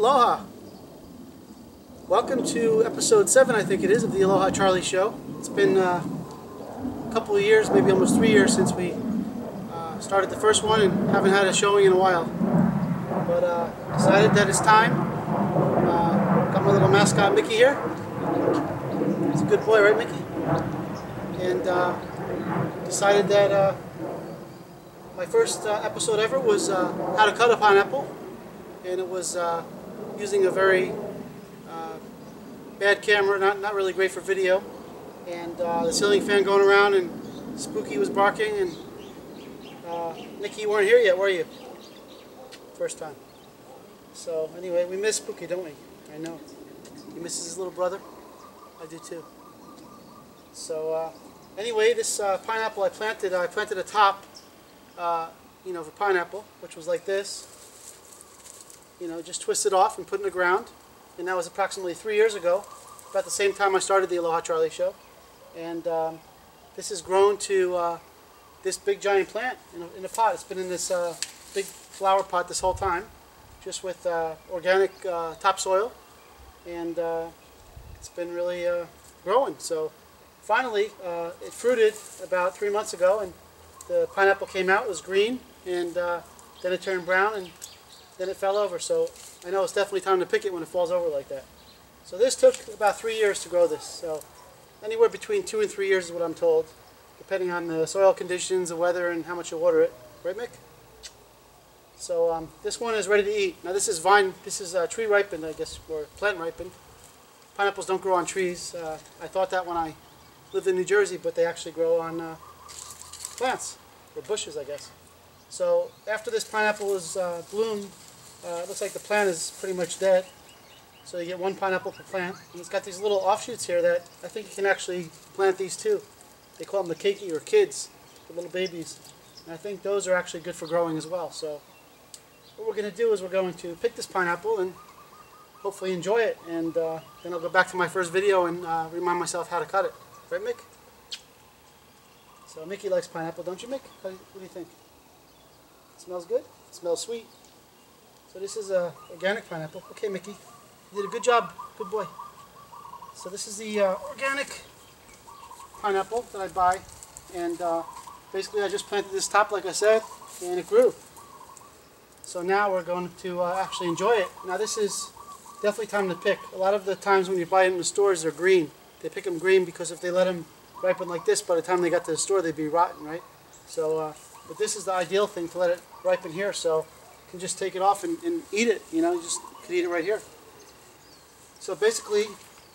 Aloha! Welcome to episode 7, I think it is, of the Aloha Charlie Show. It's been a couple of years, maybe almost 3 years since we started the first one and haven't had a showing in a while. But decided that it's time. Got my little mascot Mickey here. He's a good boy, right Mickey? And decided that my first episode ever was how to cut a pineapple. And it was using a very bad camera, not really great for video, and the ceiling fan going around, and Spooky was barking, and Nikki, you weren't here yet, were you? First time. So anyway, we miss Spooky, don't we? I know. He misses his little brother. I do too. So anyway, this pineapple I planted a top, of a pineapple, which was like this. Just twist it off and put it in the ground. And that was approximately 3 years ago, about the same time I started the Aloha Charlie Show. And this has grown to this big giant plant in a pot. It's been in this big flower pot this whole time, just with organic topsoil. And it's been really growing. So finally, it fruited about 3 months ago, and the pineapple came out. It was green, and then it turned brown, and then it fell over. So I know it's definitely time to pick it when it falls over like that. So this took about 3 years to grow this. So anywhere between 2 and 3 years is what I'm told, depending on the soil conditions, the weather, and how much you water it. Right, Mick? So this one is ready to eat. Now this is tree ripened, I guess, or plant ripened. Pineapples don't grow on trees. I thought that when I lived in New Jersey, but they actually grow on plants, or bushes, I guess. So after this pineapple is bloomed, it looks like the plant is pretty much dead. So you get one pineapple per plant. And it's got these little offshoots here that I think you can actually plant these too. They call them the keiki, or kids, the little babies. And I think those are actually good for growing as well. So what we're going to do is we're going to pick this pineapple and hopefully enjoy it. And then I'll go back to my first video and remind myself how to cut it. Right, Mick? So Mickey likes pineapple, don't you, Mick? What do you think? It smells good? It smells sweet. So this is organic pineapple. Okay, Mickey, you did a good job. Good boy. So this is the organic pineapple that I buy. And basically I just planted this top, like I said, and it grew. So now we're going to actually enjoy it. Now this is definitely time to pick. A lot of the times when you buy it in the stores, they're green. They pick them green because if they let them ripen like this, by the time they got to the store, they'd be rotten, right? So, but this is the ideal thing, to let it ripen here, so you can just take it off and eat it. You just could eat it right here. So basically,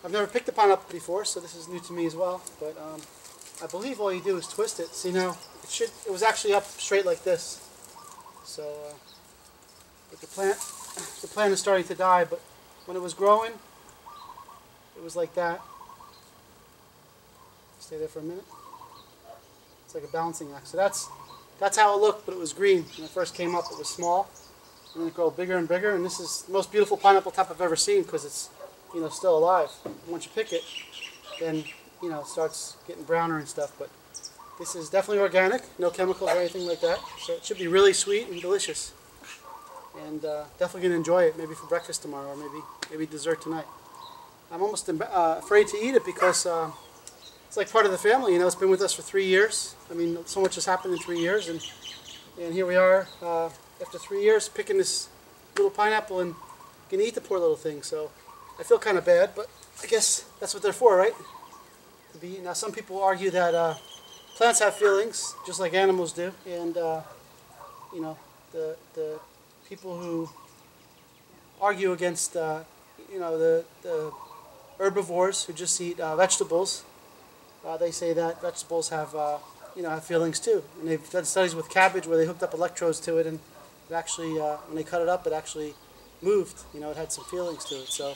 I've never picked a pineapple before, so this is new to me as well. But I believe all you do is twist it. See now, it was actually up straight like this. So, but the plant is starting to die. But when it was growing, it was like that. Stay there for a minute. It's like a balancing act. So that's how it looked, but it was green. When it first came up, it was small, and then it grew bigger and bigger. And this is the most beautiful pineapple top I've ever seen, because it's still alive. And once you pick it, then it starts getting browner and stuff. But this is definitely organic, no chemicals or anything like that. So it should be really sweet and delicious. And definitely gonna enjoy it. Maybe for breakfast tomorrow, or maybe dessert tonight. I'm almost afraid to eat it because it's like part of the family. It's been with us for 3 years. I mean, so much has happened in 3 years, and here we are after 3 years picking this little pineapple and gonna eat the poor little thing. So I feel kind of bad, but I guess that's what they're for, right? To be eaten. Now, some people argue that plants have feelings just like animals do, and the people who argue against the herbivores who just eat vegetables. They say that vegetables have feelings too, and they've done studies with cabbage where they hooked up electrodes to it, and it actually, when they cut it up, it actually moved. It had some feelings to it. So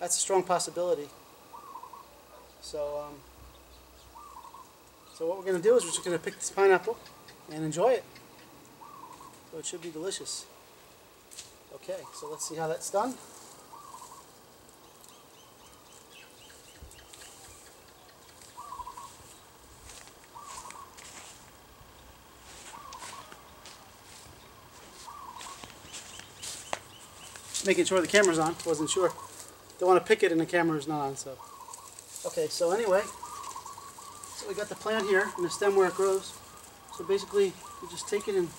that's a strong possibility. So, what we're going to do is we're just going to pick this pineapple and enjoy it. So it should be delicious. Okay, so let's see how that's done. making sure the camera's on. Wasn't sure. Don't want to pick it and the camera's not on. So, okay. So anyway, so we got the plant here and the stem where it grows. So basically, you just take it and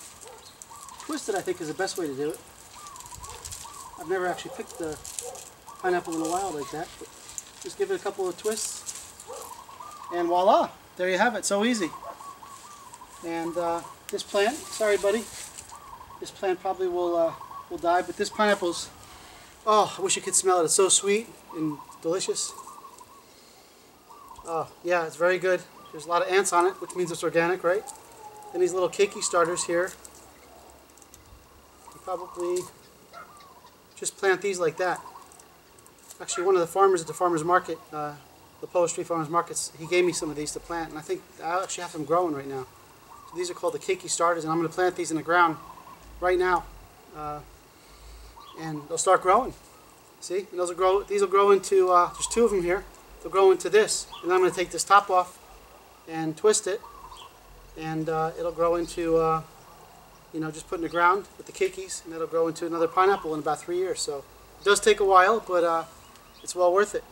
twist it. I think is the best way to do it. I've never actually picked the pineapple in a while like that. But just give it a couple of twists, and voila! There you have it. So easy. And this plant, sorry buddy, this plant probably will die, but this pineapple's, oh, I wish you could smell it. It's so sweet and delicious. Oh, yeah, it's very good. There's a lot of ants on it, which means it's organic, right? And these little keiki starters here, you probably just plant these like that. Actually, one of the farmers at the farmer's market, the Polish Street Farmers Markets, he gave me some of these to plant, and I think I actually have them growing right now. So these are called the keiki starters, and I'm going to plant these in the ground right now, and they'll start growing. See, and those will grow. These will grow into. There's two of them here. They'll grow into this, and I'm going to take this top off and twist it, and it'll grow into. You know, just put in the ground with the keikis, and it'll grow into another pineapple in about 3 years. So it does take a while, but it's well worth it.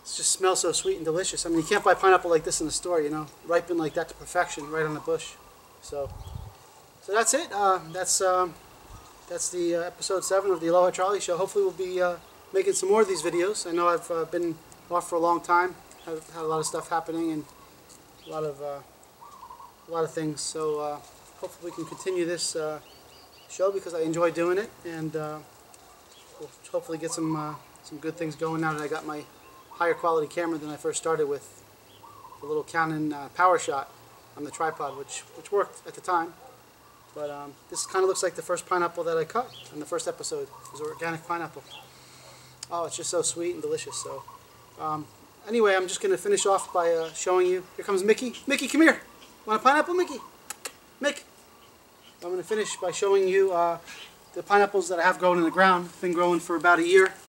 It just smells so sweet and delicious. I mean, you can't buy pineapple like this in the store, you know, ripened like that to perfection, right on the bush. So that's it. That's the episode 7 of the Aloha Charlie Show. Hopefully we'll be making some more of these videos. I know I've been off for a long time. I've had a lot of stuff happening and a lot of things. So hopefully we can continue this show because I enjoy doing it, and we'll hopefully get some good things going now that I got my higher quality camera than I first started with, the little Canon PowerShot on the tripod, which worked at the time. But this kind of looks like the first pineapple that I cut in the first episode. It was organic pineapple. Oh, it's just so sweet and delicious. So anyway, I'm just going to finish off by showing you. Here comes Mickey. Mickey, come here. Want a pineapple, Mickey? Mick. I'm going to finish by showing you the pineapples that I have grown in the ground. Been growing for about a year.